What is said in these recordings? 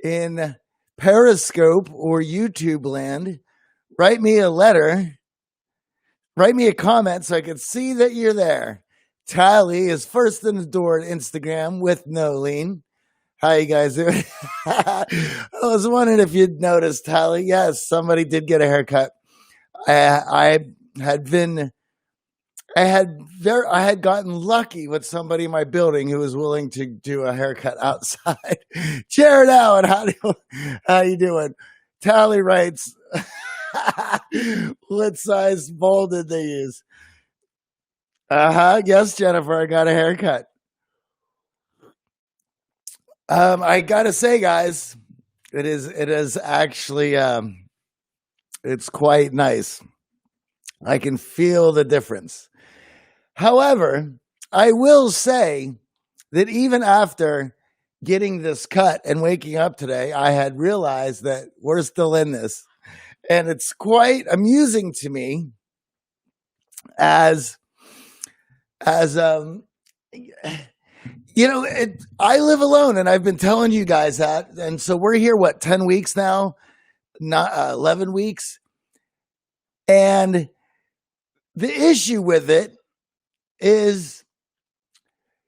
in Periscope or YouTube land, write me a letter, write me a comment so I can see that you're there. Tally is first in the door at Instagram with Nolene. How you guys doing? I was wondering if you'd noticed, Tally. Yes, somebody did get a haircut. I had been I had gotten lucky with somebody in my building who was willing to do a haircut outside. Jared Allen, how you doing? Tally writes, what size bowl did they use? Yes, Jennifer, I got a haircut. I gotta say, guys, it is actually it's quite nice. I can feel the difference. However, I will say that even after getting this cut and waking up today, I had realized that we're still in this. And it's quite amusing to me as I live alone, and I've been telling you guys that. And so we're here, 10 weeks now? Not 11 weeks. And the issue with it is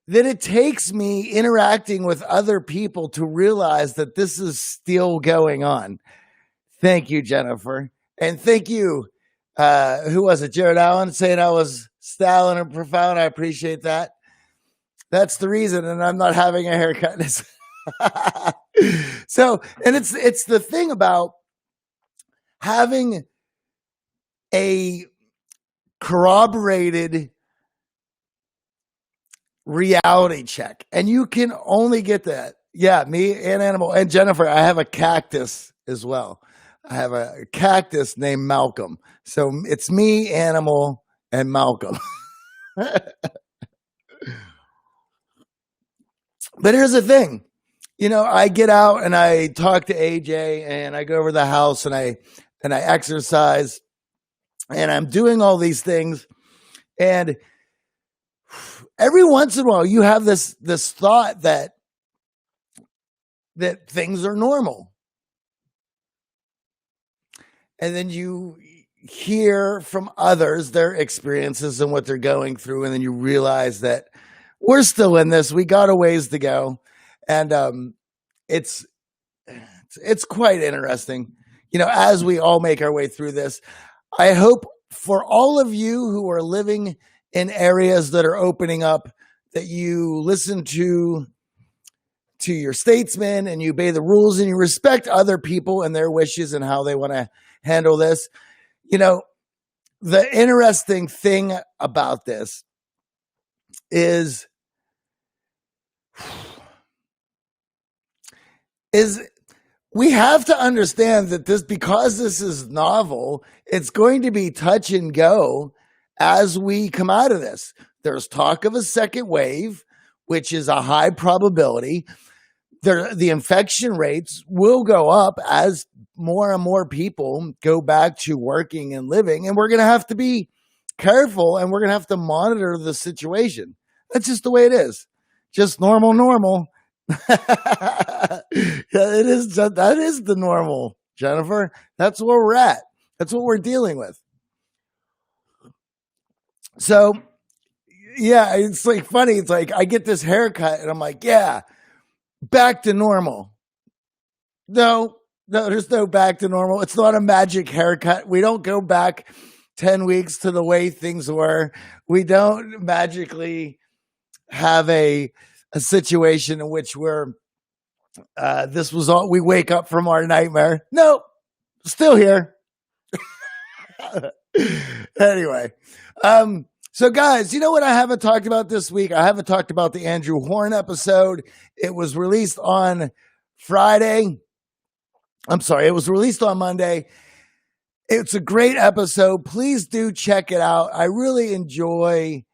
that it takes me interacting with other people to realize that this is still going on. Thank you, Jennifer. And thank you. Who was it? Jared Allen saying I was styling and profound. I appreciate that. That's the reason. And I'm not having a haircut. So, and it's the thing about having a corroborated reality check, and you can only get that. Yeah, me and Animal and Jennifer. I have a cactus as well. I have a cactus named Malcolm. So it's me, Animal, and Malcolm. But here's the thing. I get out and I talk to AJ and I go over the house and I exercise and I'm doing all these things. And every once in a while you have this thought that things are normal. And then you hear from others their experiences and what they're going through. And then you realize that we're still in this. We got a ways to go. And it's quite interesting, as we all make our way through this. I hope for all of you who are living in areas that are opening up, that you listen to your statesmen and you obey the rules and you respect other people and their wishes and how they want to handle this. The interesting thing about this is we have to understand that because this is novel, it's going to be touch and go as we come out of this. There's talk of a second wave, which is a high probability. The infection rates will go up as more and more people go back to working and living, and we're going to have to be careful and we're going to have to monitor the situation. That's just the way it is. Just normal. That is the normal, Jennifer. That's where we're at. That's what we're dealing with. So, yeah, it's like funny. It's like I get this haircut and I'm like, yeah, back to normal. No, there's no back to normal. It's not a magic haircut. We don't go back 10 weeks to the way things were. We don't magically have a situation in which this was all, we wake up from our nightmare. Nope, still here. Anyway, so guys, you know what I haven't talked about this week? I haven't talked about the Andrew Horn episode. It was released on Friday. I'm sorry, it was released on Monday. It's a great episode. Please do check it out. I really enjoy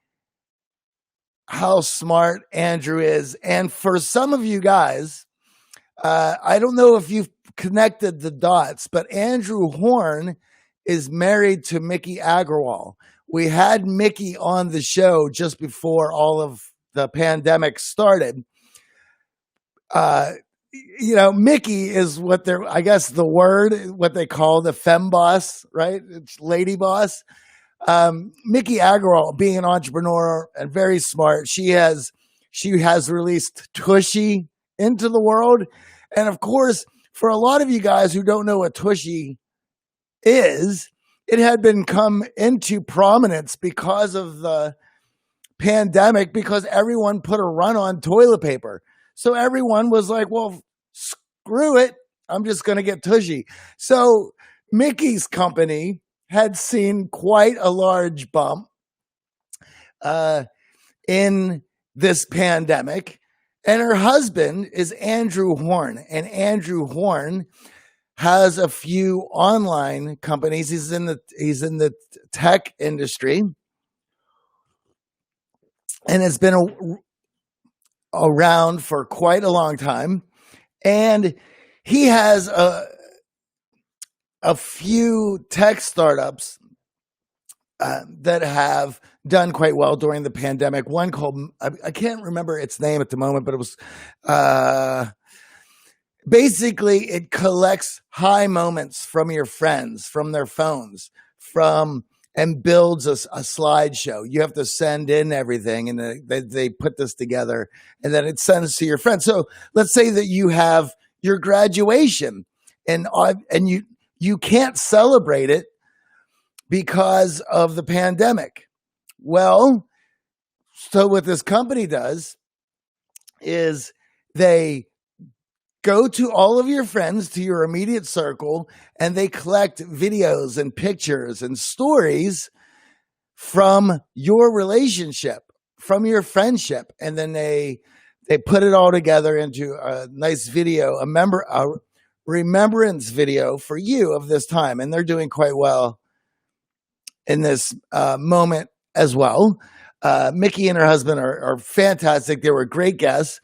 how smart Andrew is. And for some of you guys, I don't know if you've connected the dots, but Andrew Horn is married to Mickey Agrawal. We had Mickey on the show just before all of the pandemic started. Mickey is I guess what they call the femme boss, right? It's lady boss. Mickey Agarwal, being an entrepreneur and very smart, she has released Tushy into the world. And of course, for a lot of you guys who don't know what Tushy is, it had been come into prominence because of the pandemic, because everyone put a run on toilet paper. So everyone was like, well, screw it. I'm just going to get Tushy. So Mickey's company had seen quite a large bump in this pandemic. And her husband is Andrew Horn. And Andrew Horn has a few online companies. He's in the tech industry, and has been around for quite a long time. And he has a few tech startups that have done quite well during the pandemic. One called, I can't remember its name at the moment, but it was basically it collects high moments from your friends, from their phones, and builds a slideshow. You have to send in everything, and they put this together, and then it sends to your friends. So let's say that you have your graduation, and you can't celebrate it because of the pandemic. Well, so what this company does is they go to all of your friends, to your immediate circle, and they collect videos and pictures and stories from your relationship, from your friendship. And then they put it all together into a nice video, a remembrance video for you of this time. And they're doing quite well in this moment as well. Mickey and her husband are fantastic. They were great guests.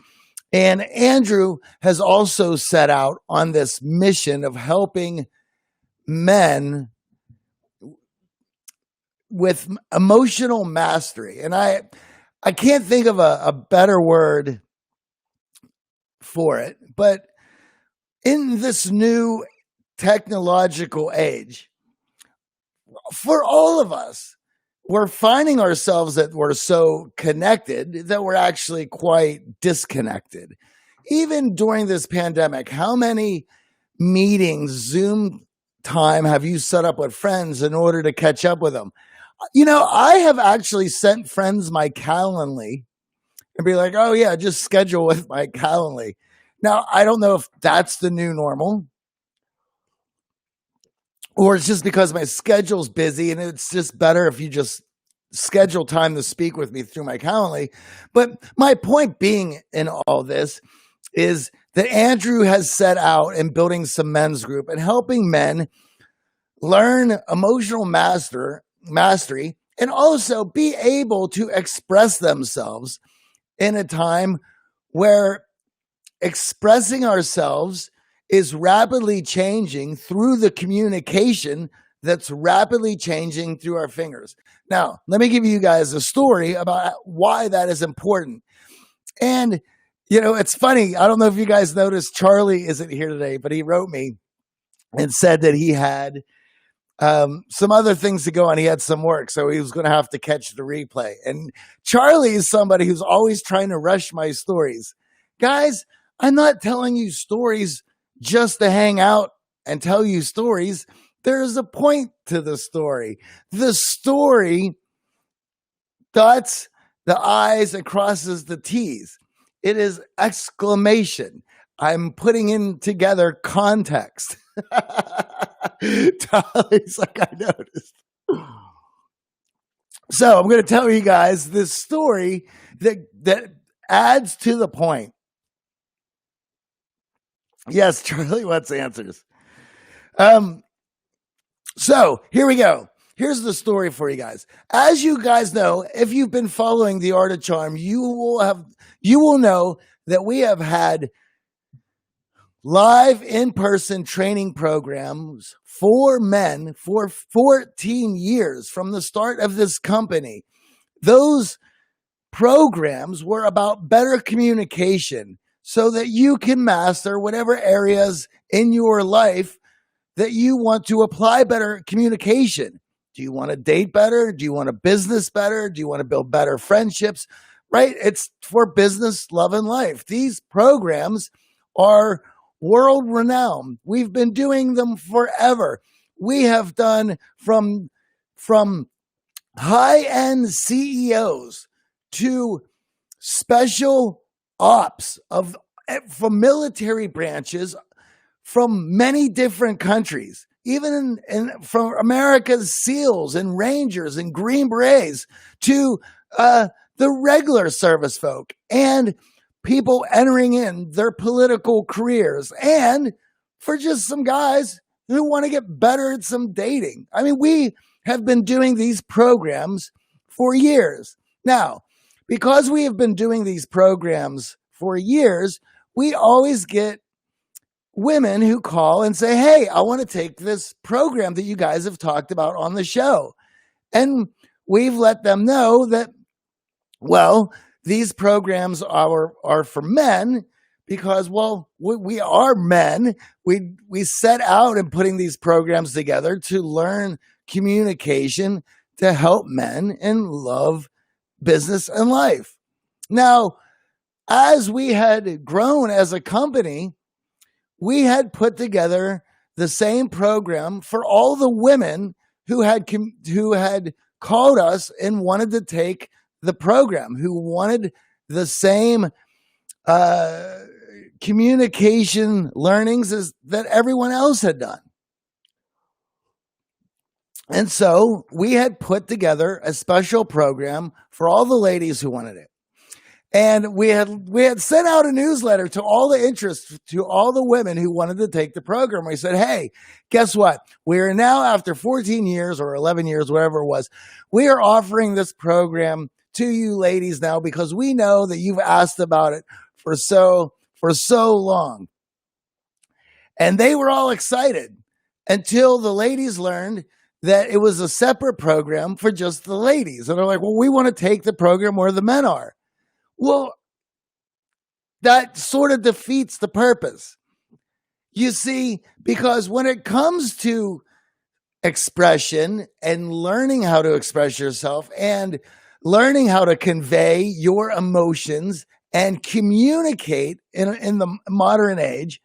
And Andrew has also set out on this mission of helping men with emotional mastery. And I can't think of a better word for it, but in this new technological age, for all of us, we're finding ourselves that we're so connected that we're actually quite disconnected. Even during this pandemic, how many meetings, Zoom time have you set up with friends in order to catch up with them? I have actually sent friends my Calendly and be like, oh yeah, just schedule with my Calendly. Now, I don't know if that's the new normal, or it's just because my schedule's busy and it's just better if you just schedule time to speak with me through my Calendly. But my point being in all this is that Andrew has set out in building some men's group and helping men learn emotional mastery and also be able to express themselves in a time where expressing ourselves is rapidly changing through the communication that's rapidly changing through our fingers. Now, let me give you guys a story about why that is important. And, it's funny. I don't know if you guys noticed, Charlie isn't here today, but he wrote me and said that he had some other things to go on. He had some work, so he was going to have to catch the replay. And Charlie is somebody who's always trying to rush my stories. Guys, I'm not telling you stories just to hang out and tell you stories. There's a point to the story. The story dots the I's and crosses the T's. It is exclamation. I'm putting in together context. Tyler's like, I noticed. So I'm going to tell you guys this story that adds to the point. Yes, Charlie wants answers. So here we go. Here's the story for you guys. As you guys know, if you've been following The Art of Charm, you will know that we have had live in-person training programs for men for 14 years from the start of this company. Those programs were about better communication, so that you can master whatever areas in your life that you want to apply better communication. Do you want to date better? Do you want to business better? Do you want to build better friendships? Right? It's for business, love, and life. These programs are world renowned. We've been doing them forever. We have done from high-end CEOs to special ops from military branches from many different countries, even from America's SEALs and Rangers and Green Berets to the regular service folk and people entering in their political careers, and for just some guys who want to get better at some dating. I mean, we have been doing these programs for years. Now, because we have been doing these programs for years, we always get women who call and say, hey, I want to take this program that you guys have talked about on the show. And we've let them know that, well, these programs are for men because, well, we are men. We set out in putting these programs together to learn communication to help men in love, business, and life. Now, as we had grown as a company, we had put together the same program for all the women who had called us and wanted to take the program, who wanted the same communication learnings as that everyone else had done. And so we had put together a special program for all the ladies who wanted it. And we had sent out a newsletter to all the interest, to all the women who wanted to take the program. We said, hey, guess what? We are now, after 14 years or 11 years, whatever it was, we are offering this program to you ladies now because we know that you've asked about it for so long. And they were all excited until the ladies learned that it was a separate program for just the ladies. And they're like, well, we want to take the program where the men are. Well, that sort of defeats the purpose. You see, because when it comes to expression and learning how to express yourself and learning how to convey your emotions and communicate in the modern age,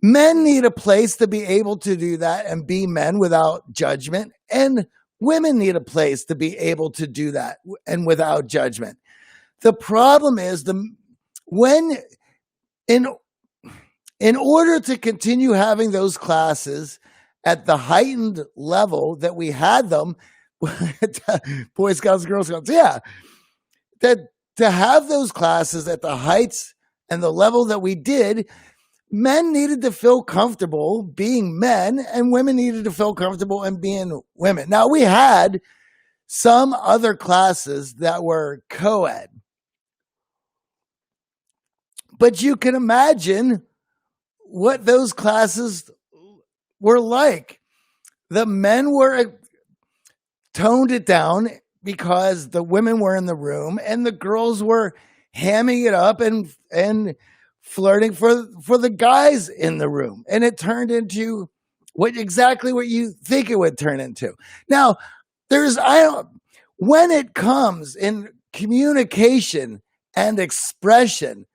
men need a place to be able to do that and be men without judgment, and women need a place to be able to do that and without judgment. The problem is in order to continue having those classes at the heightened level that we had them, Boy Scouts, Girl Scouts, yeah, that to have those classes at the heights and the level that we did, men needed to feel comfortable being men and women needed to feel comfortable in being women. Now, we had some other classes that were co-ed, but you can imagine what those classes were like. The men were toned it down because the women were in the room and the girls were hamming it up and flirting for the guys in the room. And it turned into exactly what you think it would turn into. Now, when it comes in communication and expression,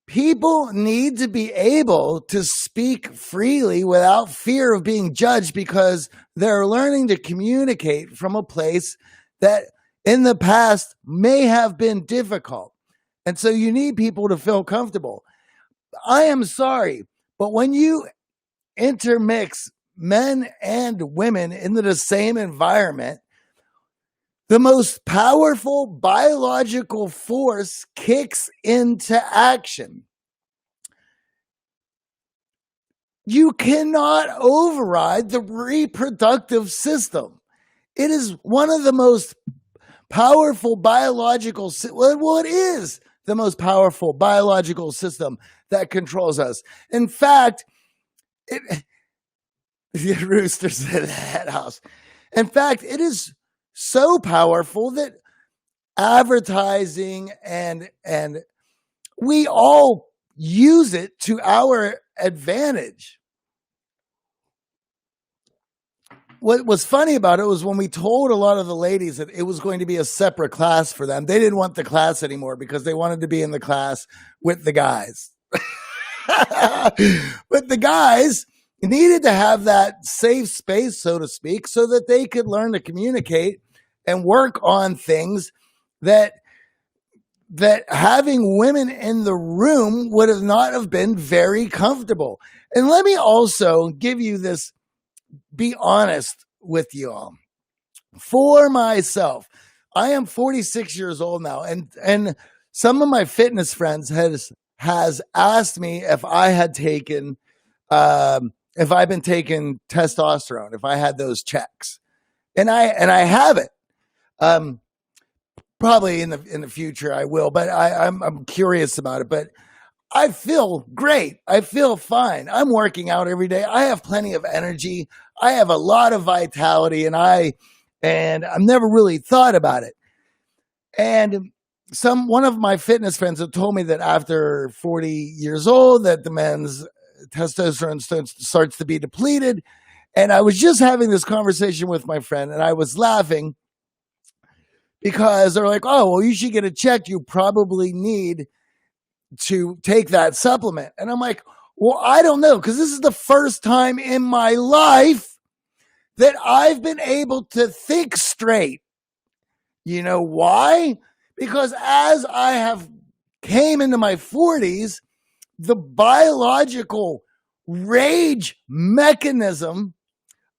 people need to be able to speak freely without fear of being judged because they're learning to communicate from a place that in the past may have been difficult. And so you need people to feel comfortable. I am sorry, but when you intermix men and women into the same environment, the most powerful biological force kicks into action. You cannot override the reproductive system. It is one of the most powerful biological, well, it is the most powerful biological system that controls us. In fact, the roosters in that house. In fact, it is so powerful that advertising and we all use it to our advantage. What was funny about it was when we told a lot of the ladies that it was going to be a separate class for them, they didn't want the class anymore because they wanted to be in the class with the guys. But the guys needed to have that safe space, so to speak, so that they could learn to communicate and work on things that having women in the room would have not have been very comfortable. And let me also give you this, be honest with you all. For myself, I am 46 years old now, and some of my fitness friends has asked me if I had taken if I've been taking testosterone, if I had those checks, and I haven't. Probably in the future I will, but I'm curious about it. But I feel great. I feel fine. I'm working out every day. I have plenty of energy. I have a lot of vitality, and I've never really thought about it. And one of my fitness friends have told me that after 40 years old, that the men's testosterone starts to be depleted. And I was just having this conversation with my friend, and I was laughing because they're like, "Oh, well, you should get it checked. You probably need to take that supplement." And I'm like, "Well, I don't know, because this is the first time in my life that I've been able to think straight." You know why? Because as I have came into my 40s, the biological rage mechanism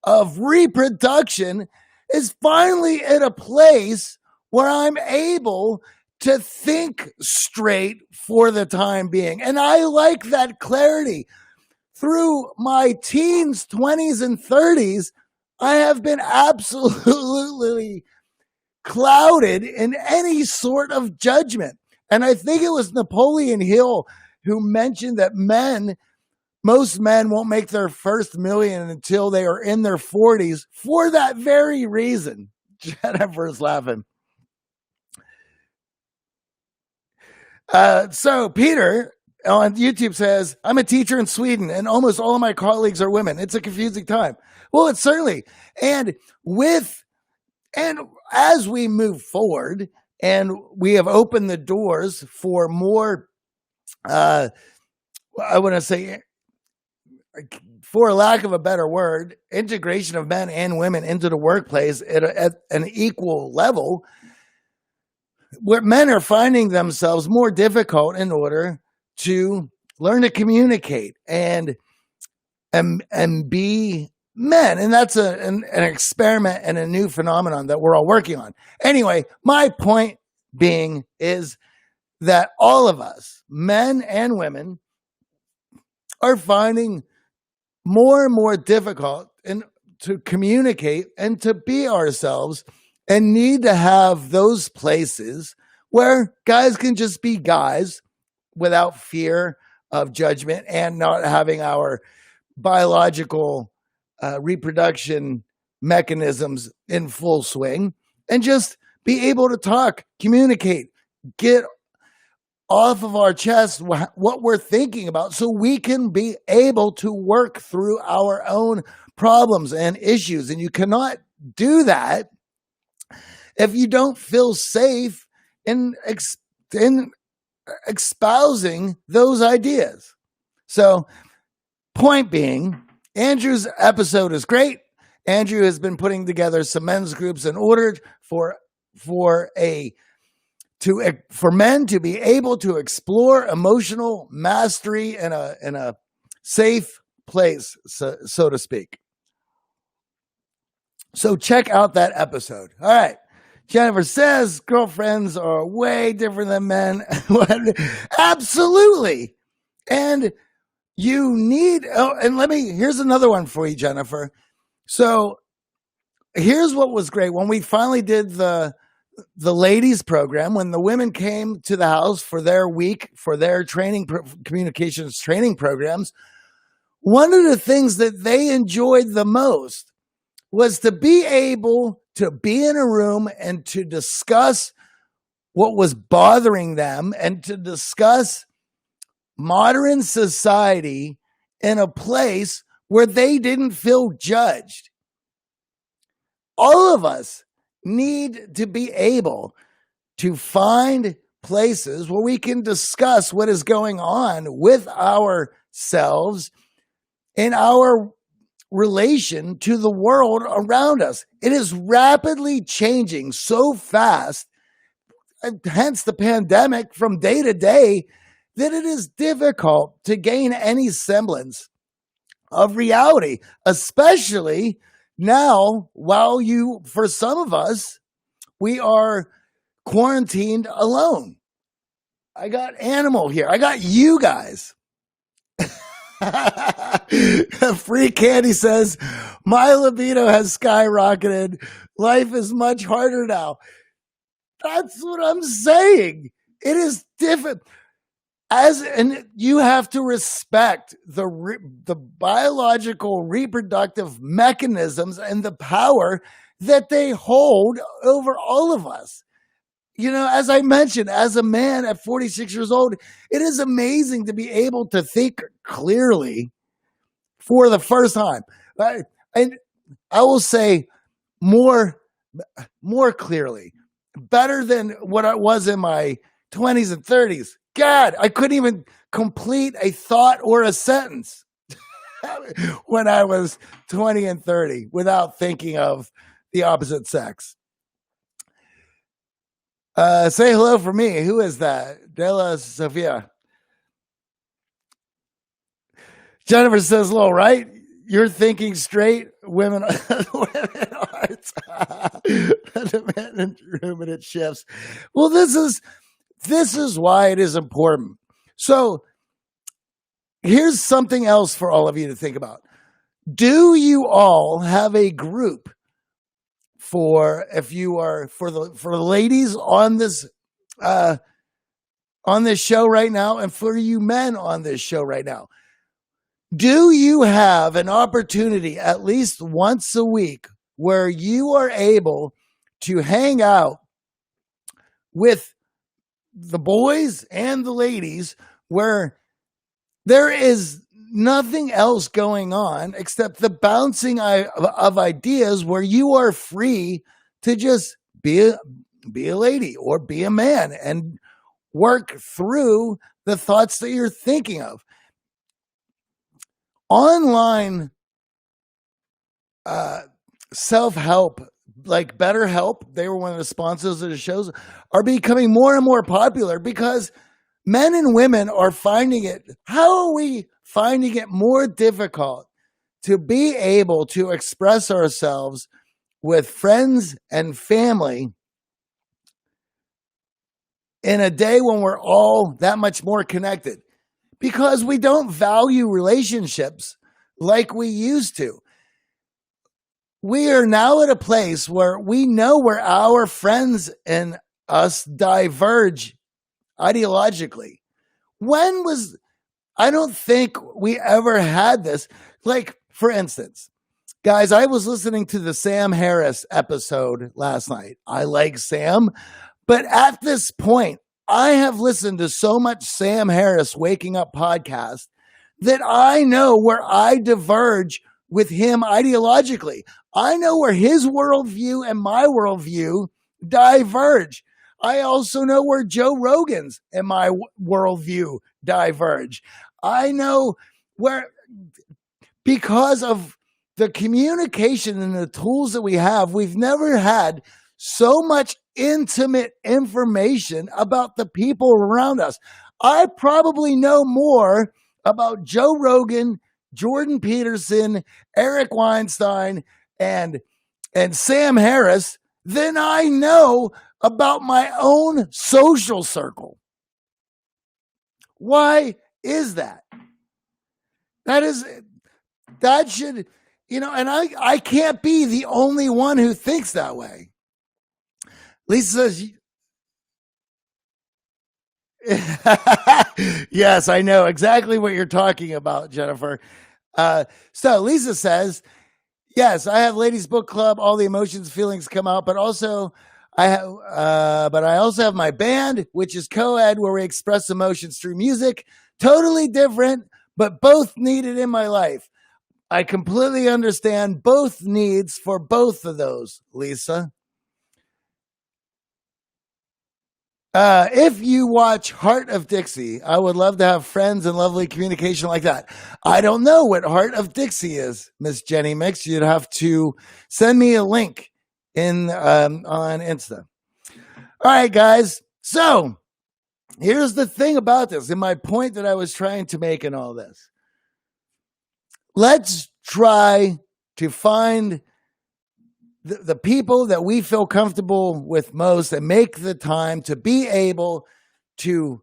of reproduction is finally at a place where I'm able to think straight for the time being. And I like that clarity. Through my teens, 20s, and 30s, I have been absolutely clouded in any sort of judgment. And I think it was Napoleon Hill who mentioned that most men won't make their first million until they are in their 40s for that very reason. Jennifer's laughing. So Peter on YouTube says, "I'm a teacher in Sweden and almost all of my colleagues are women. It's a confusing time." Well, it's certainly, and as we move forward and we have opened the doors for more, I want to say, for lack of a better word, integration of men and women into the workplace at an equal level, where men are finding themselves more difficult in order to learn to communicate and be men. And that's an experiment and a new phenomenon that we're all working on. Anyway, my point being is that all of us, men and women, are finding more and more difficult to communicate and to be ourselves, and need to have those places where guys can just be guys without fear of judgment and not having our biological reproduction mechanisms in full swing, and just be able to talk, communicate, get off of our chest what we're thinking about, so we can be able to work through our own problems and issues. And you cannot do that if you don't feel safe in espousing those ideas. So, point being, Andrew's episode is great. Andrew has been putting together some men's groups in order for men to be able to explore emotional mastery in a safe place, so to speak. So check out that episode. All right. Jennifer says girlfriends are way different than men. Absolutely. And you need, here's another one for you, Jennifer. So here's what was great. When we finally did the ladies program, when the women came to the house for their week, for their communications training programs, one of the things that they enjoyed the most was to be able to be in a room and to discuss what was bothering them and to discuss modern society in a place where they didn't feel judged. All of us need to be able to find places where we can discuss what is going on with ourselves in our relation to the world around us. It is rapidly changing so fast, hence the pandemic from day to day, that it is difficult to gain any semblance of reality, especially now, while for some of us, we are quarantined alone. I got Animal here. I got you guys. Free Candy says, my libido has skyrocketed. Life is much harder now. That's what I'm saying. It is different. And you have to respect the biological reproductive mechanisms and the power that they hold over all of us. You know, as I mentioned, as a man at 46 years old, it is amazing to be able to think clearly for the first time. And I will say more clearly, better than what I was in my 20s and 30s. God, I couldn't even complete a thought or a sentence when I was 20 and 30 without thinking of the opposite sex. Say hello for me. Who is that? Della Sofia. Jennifer says hello, right? You're thinking straight, women arts. The man in ruminant shifts. Well, this is why it is important. So here's something else for all of you to think about. Do you all have a group for the ladies on this show right now, and for you men on this show right now? Do you have an opportunity at least once a week where you are able to hang out with the boys and the ladies, where there is nothing else going on except the bouncing of ideas, where you are free to just be a lady or be a man and work through the thoughts that you're thinking of? Online self-help, like BetterHelp, they were one of the sponsors of the shows, are becoming more and more popular because men and women are finding it. How are we finding it more difficult to be able to express ourselves with friends and family in a day when we're all that much more connected? Because we don't value relationships like we used to. We are now at a place where we know where our friends and us diverge ideologically. I don't think we ever had this. Like, for instance, guys, I was listening to the Sam Harris episode last night. I like Sam, but at this point, I have listened to so much Sam Harris Waking Up podcast that I know where I diverge with him ideologically. I know where his worldview and my worldview diverge. I also know where Joe Rogan's and my worldview diverge. I know where, because of the communication and the tools that we have, we've never had so much intimate information about the people around us. I probably know more about Joe Rogan, Jordan Peterson, Eric Weinstein, and Sam Harris than I know about my own social circle. Why is that? That should, and I can't be the only one who thinks that way. Lisa says, yes, I know exactly what you're talking about, Jennifer. So Lisa says, yes, I have ladies book club. All the emotions, feelings come out, but also But I also have my band, which is co-ed, where we express emotions through music. Totally different, but both needed in my life. I completely understand both needs for both of those, Lisa. If you watch Hart of Dixie, I would love to have friends and lovely communication like that. I don't know what Hart of Dixie is, Miss Jenny Mix. You'd have to send me a link in on Insta. All right, guys. So here's the thing about this, and my point that I was trying to make in all this. Let's try to find the people that we feel comfortable with most and make the time to be able to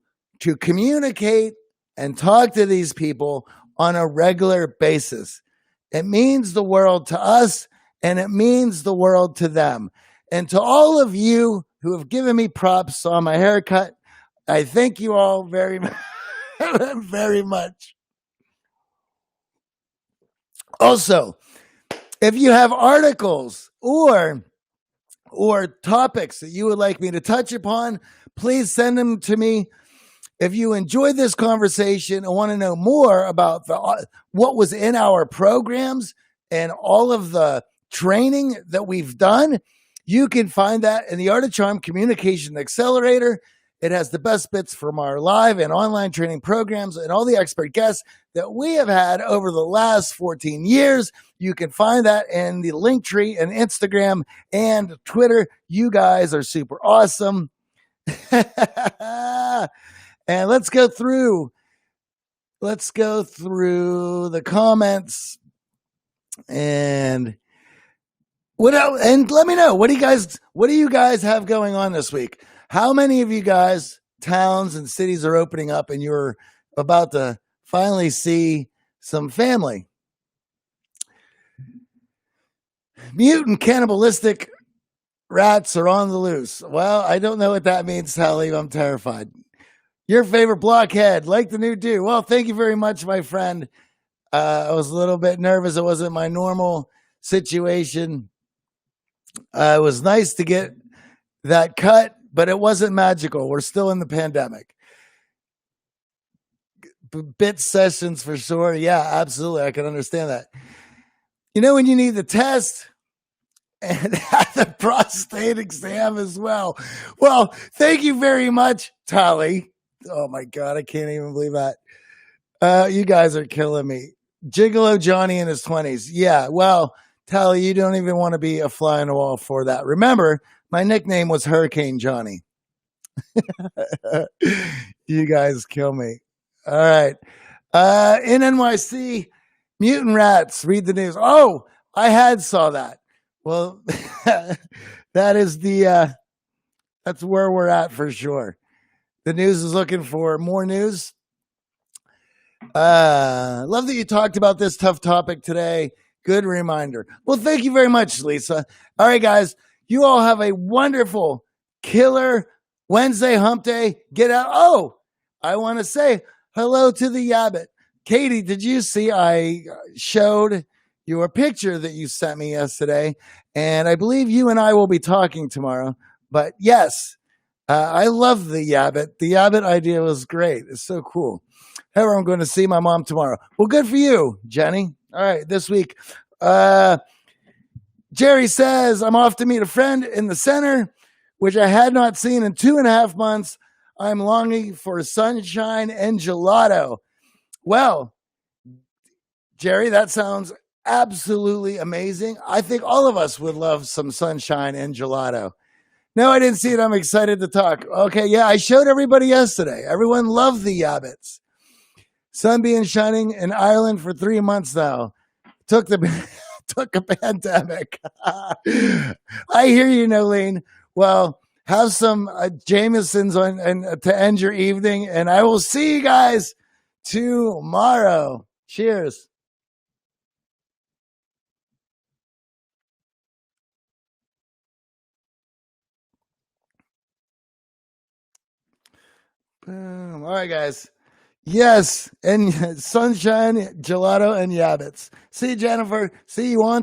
communicate and talk to these people on a regular basis. It means the world to us, and it means the world to them. And to all of you who have given me props on my haircut, I thank you all very, very much. Also, if you have articles or topics that you would like me to touch upon, please send them to me. If you enjoyed this conversation and want to know more about what was in our programs and all of the training that we've done, you can find that in the Art of Charm Communication Accelerator. It has the best bits from our live and online training programs and all the expert guests that we have had over the last 14 years. You can find that in the link tree and Instagram and Twitter. You guys are super awesome. And let's go through the comments and what else, and let me know, what do you guys have going on this week? How many of you guys, towns and cities are opening up and you're about to finally see some family? Mutant cannibalistic rats are on the loose. Well, I don't know what that means, Sally. I'm terrified. Your favorite blockhead, like the new do. Well, thank you very much, my friend. I was a little bit nervous. It wasn't my normal situation. It was nice to get that cut, but it wasn't magical. We're still in the pandemic. Bit sessions for sure. Yeah, absolutely. I can understand that. You know, when you need the test and the prostate exam as well. Well, thank you very much, Tally. Oh my God, I can't even believe that. You guys are killing me. Gigolo Johnny in his 20s. Yeah, well, Tally, you don't even want to be a fly on the wall for that. Remember, my nickname was Hurricane Johnny. You guys kill me. All right. In NYC, Mutant Rats, read the news. Oh, I saw that. Well, that is that's where we're at for sure. The news is looking for more news. Love that you talked about this tough topic today. Good reminder. Well, thank you very much, Lisa. All right, guys, you all have a wonderful, killer Wednesday hump day. Get out. Oh, I want to say hello to the Yabbit. Katie, did you see I showed your picture that you sent me yesterday? And I believe you and I will be talking tomorrow. But yes, I love the Yabbit. The Yabbit idea was great. It's so cool. However, I'm going to see my mom tomorrow. Well, good for you, Jenny. All right, this week. Jerry says, I'm off to meet a friend in the center, which I had not seen in 2.5 months. I'm longing for sunshine and gelato. Well, Jerry, that sounds absolutely amazing. I think all of us would love some sunshine and gelato. No, I didn't see it. I'm excited to talk. Okay, yeah, I showed everybody yesterday. Everyone loved the Yabbits. Sun being shining in Ireland for 3 months now. Took a pandemic. I hear you, Nolene. Well, have some Jamesons on and to end your evening, and I will see you guys tomorrow. Cheers. Boom. All right, guys. Yes, and sunshine, gelato, and Yabbits. See you, Jennifer. See you on